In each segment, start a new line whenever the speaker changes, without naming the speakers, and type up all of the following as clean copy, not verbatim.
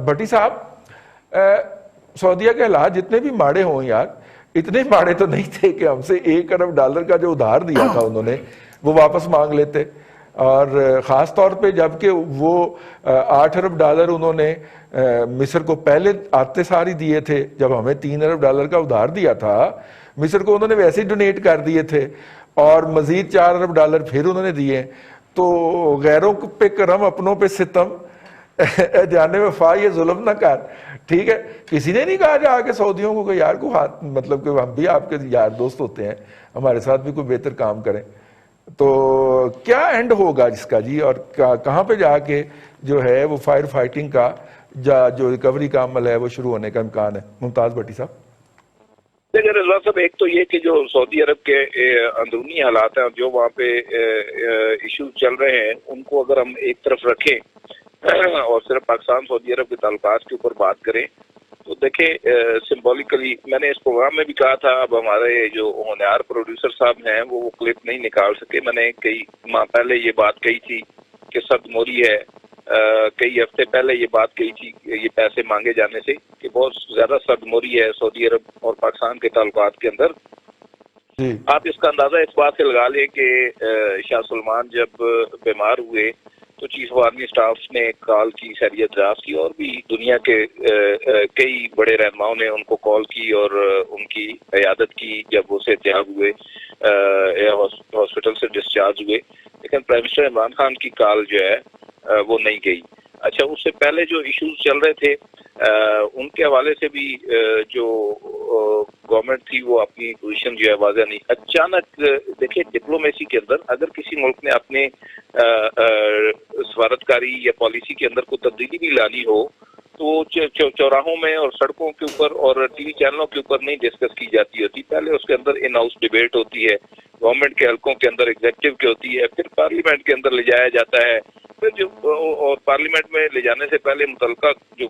بھٹی صاحب، سعودیہ کے حالات جتنے بھی ماڑے ہوں یار، اتنے ماڑے تو نہیں تھے کہ ہم سے $1 ارب کا جو ادھار دیا تھا انہوں نے وہ واپس مانگ لیتے، اور خاص طور پہ جب کہ وہ $8 ارب انہوں نے مصر کو پہلے آتے ساری دیے تھے، جب ہمیں $3 ارب کا ادھار دیا تھا مصر کو انہوں نے ویسے ہی ڈونیٹ کر دیے تھے، اور مزید $4 ارب پھر انہوں نے دیے. تو غیروں پہ کرم اپنوں پہ ستم، جانے وفا یہ ظلم نہ کر. ٹھیک ہے، کسی نے نہیں کہا جا کے سعودیوں کو کہ یار کو ہاتھ، مطلب کہ ہم بھی آپ کے یار دوست ہوتے ہیں، ہمارے ساتھ بھی کوئی بہتر کام کریں. تو کیا اینڈ ہوگا اس کا جی، اور کہاں پہ جا کے جو ہے وہ فائر فائٹنگ کا جو ریکوری کا عمل ہے وہ شروع ہونے کا امکان ہے؟ ممتاز بھٹی صاحب.
دیکھیں رضوان صاحب، ایک تو یہ کہ جو سعودی عرب کے اندرونی حالات ہیں اور جو وہاں پہ ایشوز چل رہے ہیں ان کو اگر ہم ایک طرف رکھیں اور صرف پاکستان سعودی عرب کے تعلقات کے اوپر بات کریں تو دیکھیں سمبولیکلی میں نے اس پروگرام میں بھی کہا تھا، اب ہمارے جو ہونہار پروڈیوسر صاحب ہیں وہ کلپ نہیں نکال سکے. میں نے کئی ماہ پہلے یہ بات کہی تھی کہ سد موری ہے، کئی ہفتے پہلے یہ بات کہی تھی یہ پیسے مانگے جانے سے کہ بہت زیادہ سد موری ہے سعودی عرب اور پاکستان کے تعلقات کے اندر. آپ اس کا اندازہ اس بات سے لگا لیں کہ شاہ سلمان جب بیمار ہوئے تو چیف آف آرمی اسٹاف نے کال کی، خیریت دریافت کی، اور بھی دنیا کے کئی بڑے رہنماؤں نے ان کو کال کی اور ان کی عیادت کی جب وہ صحتیاب ہوئے، ہاسپٹل سے ڈسچارج ہوئے. لیکن پرائم منسٹر عمران خان کی کال جو ہے وہ نہیں گئی. اچھا، اس سے پہلے جو ایشوز چل رہے تھے ان کے حوالے سے بھی جو گورنمنٹ تھی وہ اپنی پوزیشن جو ہے واضح نہیں. اچانک دیکھیں ڈپلومیسی کے اندر اگر کسی ملک نے اپنے سفارتکاری یا پالیسی کے اندر کوئی تبدیلی بھی لانی ہو تو چوراہوں میں اور سڑکوں کے اوپر اور ٹی وی چینلوں کے اوپر نہیں ڈسکس کی جاتی ہوتی. پہلے اس کے اندر ان ہاؤس ڈیبیٹ ہوتی ہے، گورنمنٹ کے حلقوں کے اندر ایگزیکٹو کی ہوتی ہے، پھر پارلیمنٹ کے اندر لے جایا جاتا ہے، پھر جو اور پارلیمنٹ میں لے جانے سے پہلے متعلقہ جو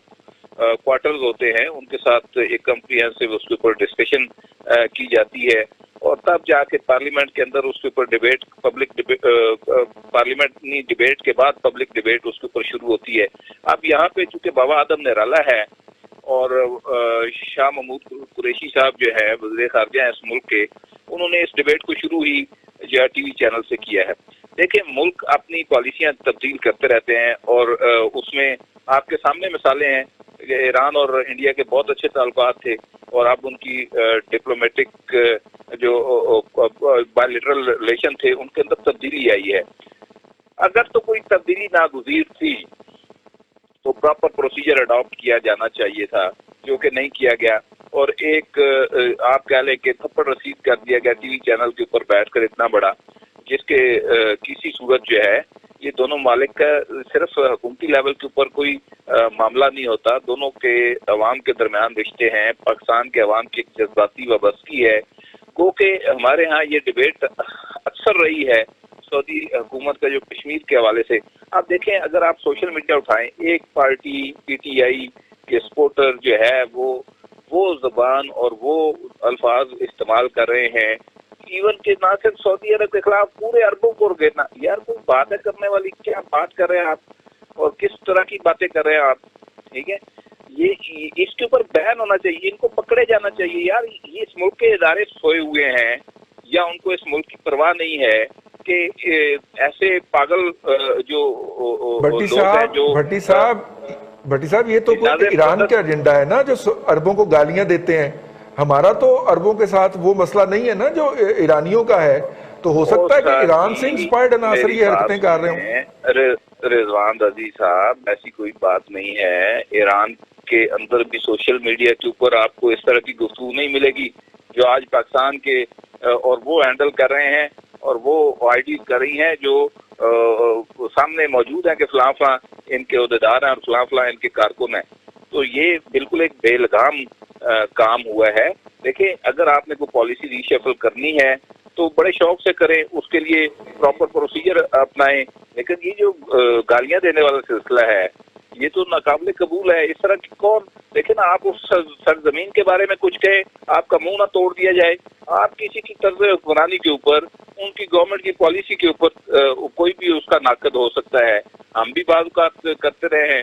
کوارٹرز ہوتے ہیں ان کے ساتھ ایک کمپریہنسو اس کے اوپر ڈسکشن کی جاتی ہے، اور تب جا کے پارلیمنٹ کے اندر اس کے اوپر ڈیبیٹ، پارلیمنٹری ڈیبیٹ کے بعد پبلک ڈیبیٹ اس کے اوپر شروع ہوتی ہے. اب یہاں پہ چونکہ بابا آدم نرالا ہے اور شاہ محمود قریشی صاحب جو ہے وزیر خارجہ ہیں اس ملک کے، انہوں نے اس ڈیبیٹ کو شروع ہی جو ہے ٹی وی چینل سے کیا ہے. دیکھیں ملک اپنی پالیسیاں تبدیل کرتے رہتے ہیں اور اس میں آپ کے سامنے مثالیں ہیں کہ ایران اور انڈیا کے بہت اچھے تعلقات تھے اور اب ان کی ڈپلومیٹک جو بائیلیٹرل ریلیشن تھے ان کے اندر تبدیلی آئی ہے. اگر تو کوئی تبدیلی ناگزیر تھی تو پراپر پروسیجر اڈاپٹ کیا جانا چاہیے تھا، جو کہ نہیں کیا گیا، اور ایک آپ کہہ لیں کہ تھپڑ رسید کر دیا گیا ٹی وی چینل کے اوپر بیٹھ کر اتنا بڑا، جس کے کسی صورت جو ہے یہ دونوں ممالک کا صرف حکومتی لیول کے اوپر کوئی معاملہ نہیں ہوتا، دونوں کے عوام کے درمیان رشتے ہیں، پاکستان کے عوام کی ایک جذباتی وابستگی ہے. گو کہ ہمارے ہاں یہ ڈیبیٹ اکثر رہی ہے سعودی حکومت کا جو کشمیر کے حوالے سے. آپ دیکھیں اگر آپ سوشل میڈیا اٹھائیں، ایک پارٹی پی ٹی آئی کے سپورٹر جو ہے وہ زبان اور وہ الفاظ استعمال کر رہے ہیں، ایون کہ نہ صرف سعودی عرب کے خلاف پورے عربوں کو گھیرنا. یار کوئی باتیں کرنے والی کیا بات کر رہے ہیں آپ اور کس طرح کی باتیں کر رہے ہیں آپ؟ ٹھیک ہے، یہ اس کے اوپر بین ہونا چاہیے، ان کو پکڑے جانا چاہیے. یار یہ اس ملک کے ادارے سوئے ہوئے ہیں یا ان کو اس ملک کی پرواہ نہیں ہے کہ ایسے پاگل جو لوگ ہیں جو
بھٹی صاحب یہ تو کوئی ایران کا ایجنڈا ہے نا جو عربوں کو گالیاں دیتے ہیں. ہمارا تو عربوں کے ساتھ وہ مسئلہ نہیں ہے نا جو ایرانیوں کا ہے، تو ہو سکتا ہے کہ ایران سے انسپائرڈ عناصر یہ حرکتیں کر رہے ہوں.
رضوان رضی صاحب ایسی کوئی بات نہیں ہے. ایران کے اندر بھی سوشل میڈیا کے اوپر آپ کو اس طرح کی گفتگو نہیں ملے گی جو آج پاکستان کے اور وہ ہینڈل کر رہے ہیں اور وہ آئی ڈیز کر رہی ہیں جو سامنے موجود ہیں کہ فلاں فلاں ان کے عہدیدار ہیں اور فلاں فلاں ان کے کارکن ہیں. تو یہ بالکل ایک بے لگام کام ہوا ہے. دیکھیں اگر آپ نے کوئی پالیسی ری شفل کرنی ہے تو بڑے شوق سے کریں، اس کے لیے پراپر پروسیجر اپنائیں، لیکن یہ جو گالیاں دینے والا سلسلہ ہے یہ تو ناقابل قبول ہے. اس طرح کی کون دیکھیں نا، آپ اس سرزمین کے بارے میں کچھ کہیں آپ کا منہ نہ توڑ دیا جائے. آپ کسی کی طرز حکمرانی کے اوپر، ان کی گورنمنٹ کی پالیسی کے اوپر کوئی بھی اس کا ناقد ہو سکتا ہے. ہم بھی بعض اوقات کرتے رہے ہیں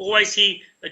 OIC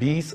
20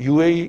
UAE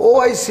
OIC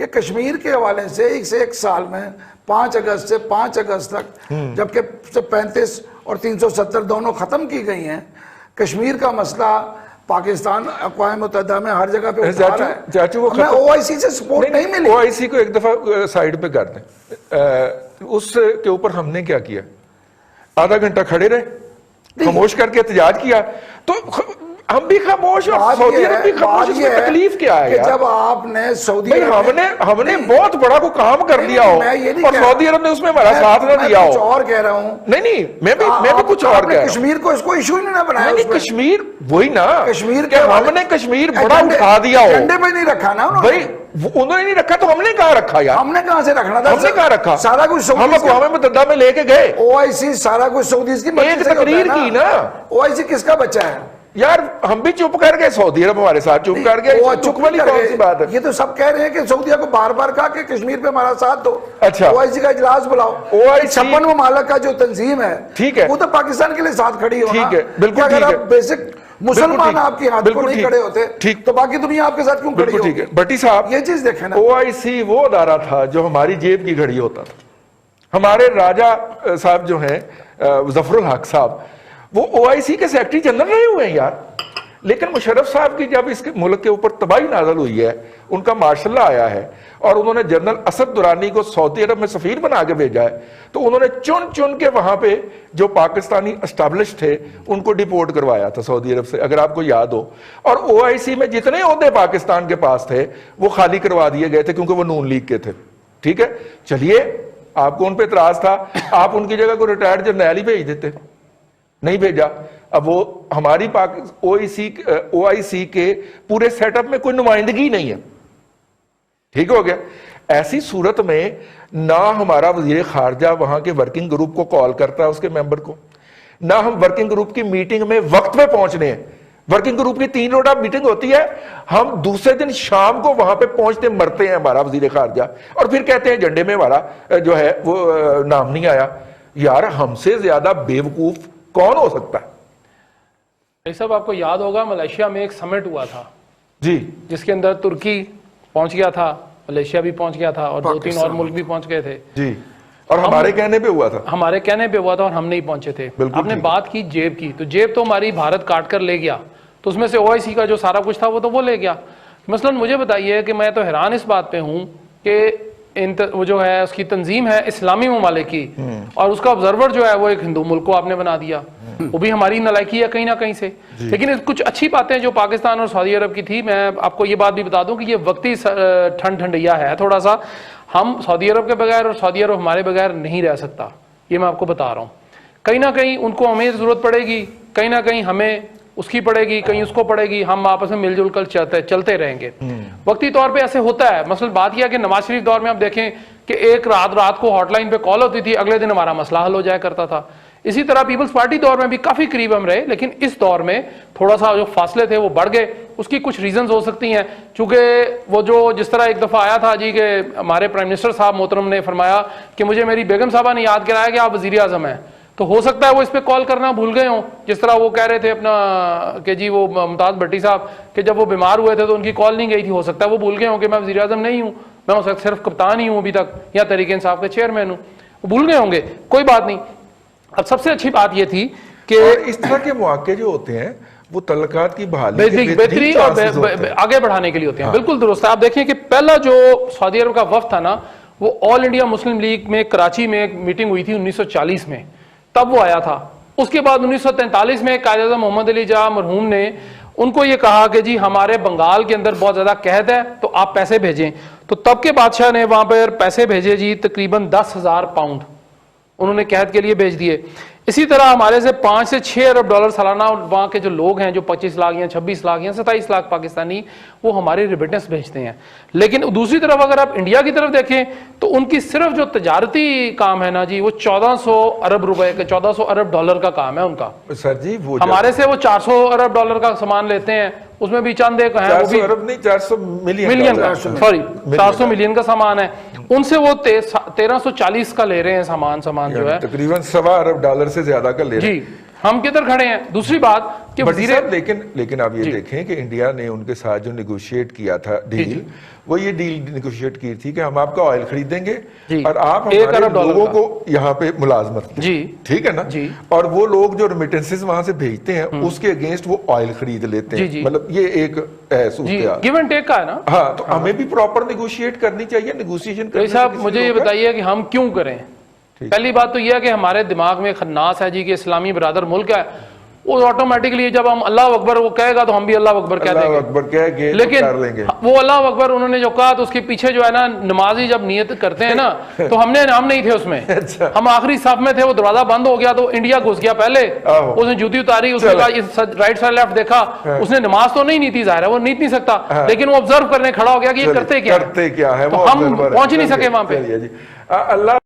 کہ کشمیر کے حوالے سے ایک سال میں 5 اگست سے 5 اگست تک جبکہ 35 اور 370 دونوں ختم کی گئی ہیں، کشمیر کا مسئلہ پاکستان اقوام متحدہ میں ہر جگہ پہ اٹھا رہا ہے،
چاچو وہ
ہمیں او آئی سی سے سپورٹ نہیں ملی۔
او آئی سی کو ایک دفعہ سائیڈ پہ کر دیں، اس کے اوپر ہم نے کیا کیا؟ آدھا گھنٹہ کھڑے رہے، خاموش کر کے احتجاج کیا، تو ہم بھی خاموش اور سعودی عرب بھی خاموش، اس میں تکلیف کیا ہے یار؟
جب آپ نے سعودی
ہم نے بہت بڑا کو کام کر دیا ہو اور سعودی عرب نے اس میں ہمارا ساتھ نہ دیا ہو۔
کچھ اور کہہ رہا ہوں،
نہیں میں بھی کچھ اور کہہ رہا ہوں۔
کشمیر کو اس کو ایشو ہی نہیں بنایا،
نہیں کشمیر وہی نا،
کشمیر
کہ ہم نے کشمیر بڑا اٹھا دیا ہو،
ایجنڈے پہ نہیں رکھا نا
بھائی انہوں نے نہیں رکھا تو ہم نے کہاں رکھا یار؟
ہم نے کہاں سے رکھنا تھا؟
ہم نے کہاں رکھا؟
سارا کچھ
ہم اقوام متحدہ میں لے کے گئے،
او آئی سی سارا کچھ سعودیز کی
ایک تقریر کی نا۔
او آئی سی کس کا بچہ ہے
یار ہم بھی چپ کر گئے، سعودی عرب ہمارے ساتھ چپ کر گئے، چپ والی کون سی بات ہے؟
یہ تو سب کہہ رہے ہیں کہ سعودیہ کو بار بار کہا کہ کشمیر پہ ہمارا ساتھ دو،
اچھا
او آئی سی کا اجلاس بلاؤ،
OIC
56 ممالک کا جو تنظیم ہے
ٹھیک ہے،
وہ تو پاکستان کے لیے ساتھ کھڑی ہو نا۔
ٹھیک ہے، بالکل
اگر
ٹھیک ہے،
آپ بیسک مسلمان آپ کی ہاتھ کو نہیں کھڑے ہوتے تو باقی دنیا آپ کے ساتھ کیوں کھڑی ہوگی؟
بٹی صاحب
یہ چیز دیکھیں نا،
او آئی سی وہ ادارہ تھا جو ہماری جیب کی گھڑی ہوتا تھا۔ ہمارے راجہ صاحب جو ہیں ظفر الحق صاحب، وہ او آئی سی کے سیکرٹری جنرل رہے ہوئے ہیں یار، لیکن مشرف صاحب کی جب اس ملک کے اوپر تباہی نازل ہوئی ہے، ان کا مارشل لا آیا ہے اور انہوں نے جنرل اسد درانی کو سعودی عرب میں سفیر بنا کے بھیجا ہے، تو انہوں نے چن کے وہاں پہ جو پاکستانی اسٹیبلش تھے ان کو ڈیپورٹ کروایا تھا سعودی عرب سے، اگر آپ کو یاد ہو۔ اور او آئی سی میں جتنے عہدے پاکستان کے پاس تھے وہ خالی کروا دیے گئے تھے کیونکہ وہ نون لیگ کے تھے، ٹھیک ہے؟ چلیے آپ کو ان پہ اعتراض تھا، آپ ان کی جگہ کو ریٹائرڈ جرنیل ہی بھیج دیتے، نہیں بھیجا۔ اب وہ ہماری او آئی سی کے پورے سیٹ اپ میں کوئی نمائندگی نہیں ہے، ٹھیک ہو گیا۔ ایسی صورت میں نہ ہمارا وزیر خارجہ وہاں کے ورکنگ گروپ کو کال کرتا ہے اس کے ممبر کو، نہ ہم ورکنگ گروپ کی میٹنگ میں وقت پہ پہنچنے ہیں۔ ورکنگ گروپ کی 3 روزہ میٹنگ ہوتی ہے، ہم دوسرے دن شام کو وہاں پہ پہنچتے مرتے ہیں ہمارا وزیر خارجہ، اور پھر کہتے ہیں ایجنڈے میں ہمارا جو ہے وہ نام نہیں آیا۔ یار ہم سے زیادہ بیوقوف کون ہو سکتا ہے؟
صاحب آپ کو یاد ہوگا ملیشیا میں ایک سمٹ ہوا تھا
جی،
جس کے اندر ترکی پہنچ گیا تھا، ملیشیا بھی پہنچ گیا تھا اور 2-3 اور ملک بھی پہنچ گئے تھے
جی، اور ہمارے کہنے پہ ہوا تھا،
ہمارے کہنے پہ ہوا تھا اور ہم نہیں پہنچے تھے۔ آپ نے بات کی جیب کی، تو جیب تو ہماری بھارت کاٹ کر لے گیا، تو اس میں سے او آئی سی کا جو سارا کچھ تھا وہ تو وہ لے گیا۔ مثلا مجھے بتائیے کہ میں تو حیران اس بات پہ ہوں کہ وہ جو ہے اس کی تنظیم ہے اسلامی ممالک کی، اور اس کا آبزرور جو ہے وہ ایک ہندو ملک کو آپ نے بنا دیا، وہ بھی ہماری نالائکی ہے کہیں نہ کہیں سے۔ لیکن کچھ اچھی باتیں جو پاکستان اور سعودی عرب کی تھی، میں آپ کو یہ بات بھی بتا دوں کہ یہ وقتی ٹھنڈیا ہے تھوڑا سا، ہم سعودی عرب کے بغیر اور سعودی عرب ہمارے بغیر نہیں رہ سکتا، یہ میں آپ کو بتا رہا ہوں۔ کہیں نہ کہیں ان کو ہمیں ضرورت پڑے گی، کہیں نہ کہیں ہمیں اس کی پڑے گی، کہیں اس کو پڑے گی، ہم آپس میں مل جل کر چلتے رہیں گے۔ وقتی طور پہ ایسے ہوتا ہے، مثلا بات یہ ہے کہ نواز شریف دور میں آپ دیکھیں کہ ایک رات کو ہاٹ لائن پہ کال ہوتی تھی، اگلے دن ہمارا مسئلہ حل ہو جایا کرتا تھا۔ اسی طرح پیپلز پارٹی دور میں بھی کافی قریب ہم رہے، لیکن اس دور میں تھوڑا سا جو فاصلے تھے وہ بڑھ گئے۔ اس کی کچھ ریزنز ہو سکتی ہیں، چونکہ وہ جو جس طرح ایک دفعہ آیا تھا جی کہ ہمارے پرائم منسٹر صاحب محترم نے فرمایا کہ مجھے میری بیگم صاحبہ نے یاد کرایا کہ آپ وزیر اعظم ہیں، تو ہو سکتا ہے وہ اس پہ کال کرنا بھول گئے ہوں، جس طرح وہ کہہ رہے تھے اپنا کہ جی وہ ممتاز بھٹی صاحب کہ جب وہ بیمار ہوئے تھے تو ان کی کال نہیں گئی تھی، ہو سکتا ہے وہ بھول گئے ہوں کہ میں وزیر اعظم نہیں ہوں، میں ہو سکتا صرف کپتان ہی ہوں ابھی تک، یا تحریک انصاف کے چیئرمین ہوں، وہ بھول گئے ہوں گے، کوئی بات نہیں۔ اب سب سے اچھی بات یہ تھی کہ
اس طرح کے مواقع جو ہوتے ہیں وہ تعلقات کی
بہتری اور آگے بڑھانے کے لیے ہوتے ہیں، بالکل درست ہے۔ آپ دیکھیں کہ پہلا جو سعودی عرب کا وفد تھا نا، وہ آل انڈیا مسلم لیگ میں کراچی میں ایک میٹنگ ہوئی تھی 1940 میں، تب وہ آیا تھا۔ اس کے بعد 1943 میں قائد اعظم محمد علی جاہ مرحوم نے ان کو یہ کہا کہ جی ہمارے بنگال کے اندر بہت زیادہ قحط ہے تو آپ پیسے بھیجیں، تو تب کے بادشاہ نے وہاں پر پیسے بھیجے جی تقریباً 10,000 پاؤنڈ انہوں نے قحط کے لیے بھیج دیے۔ اسی طرح ہمارے سے 5 سے 6 ارب ڈالر سالانہ وہاں کے جو لوگ ہیں جو 25 لاکھ یا 26 لاکھ یا 27 لاکھ پاکستانی، وہ ہماری ریمیٹنس بھیجتے ہیں۔ لیکن دوسری طرف اگر آپ انڈیا کی طرف دیکھیں تو ان کی صرف جو تجارتی کام ہے نا جی، وہ 1400 ارب روپے کا 1400 ارب ڈالر کا کام ہے ان کا۔
سر جی وہ
ہمارے سے وہ 400 ارب ڈالر کا سامان لیتے ہیں، اس میں بھی چند ایک ہیں، وہ بھی
400 ارب نہیں 400
ملین کا، سوری 400 ملین کا سامان ہے، ان سے وہ 1340 کا لے رہے ہیں سامان جو ہے،
تقریباً 1.25 ارب ڈالر سے زیادہ کا لے رہے ہیں۔
جی ہم کدھر کھڑے ہیں. دوسری بات کہ
بٹ
وزیر
صاحب لیکن آپ یہ دیکھیں کہ انڈیا نے ان کے ساتھ جو نیگوشیٹ کیا تھا ڈیل، وہ یہ ڈیل نیگوشیٹ کی تھی کہ ہم آپ کا آئل خریدیں گے اور آپ ہمارے لوگوں کو یہاں پہ ملازمت دیں. ٹھیک ہے نا. اور وہ لوگ جو ریمیٹنسز وہاں سے بھیجتے ہیں اس کے اگینسٹ وہ آئل خرید لیتے ہیں. مطلب یہ ایک صورتحال
گیو اینڈ ٹیک کا ہے نا.
ہاں، تو ہمیں بھی پراپر نیگوشیٹ کرنی چاہیے. نیگوشیشن کرنے سے
صاحب مجھے یہ بتائیے کہ ہم کیوں کریں. پہلی بات تو یہ ہے کہ ہمارے دماغ میں خناس ہے جی کہ اسلامی برادر ملک ہے، وہ آٹومیٹکلی جب ہم اللہ اکبر وہ کہے گا تو ہم بھی اللہ اکبر کہہ دیں گے.
اللہ اکبر کہہ گے
لیکن
کر لیں گے.
وہ اللہ اکبر انہوں نے جو کہا تو اس کے پیچھے جو ہے نا نمازی جب نیت کرتے ہیں نا تو ہم نہیں تھے اس میں. ہم آخری صف میں تھے، وہ دروازہ بند ہو گیا تو انڈیا گھس گیا پہلے، اس نے جوتی اتاری، اس کے بعد رائٹ سائڈ لیفٹ دیکھا، اس نے نماز تو نہیں تھی ظاہر ہے، وہ نیت نہیں سکتا، لیکن وہ آبزرو کرنے کھڑا ہو گیا کہ یہ کرتے کیا ہے.
ہے.
تو ہم پہنچ نہیں سکے وہاں پہ.
اللہ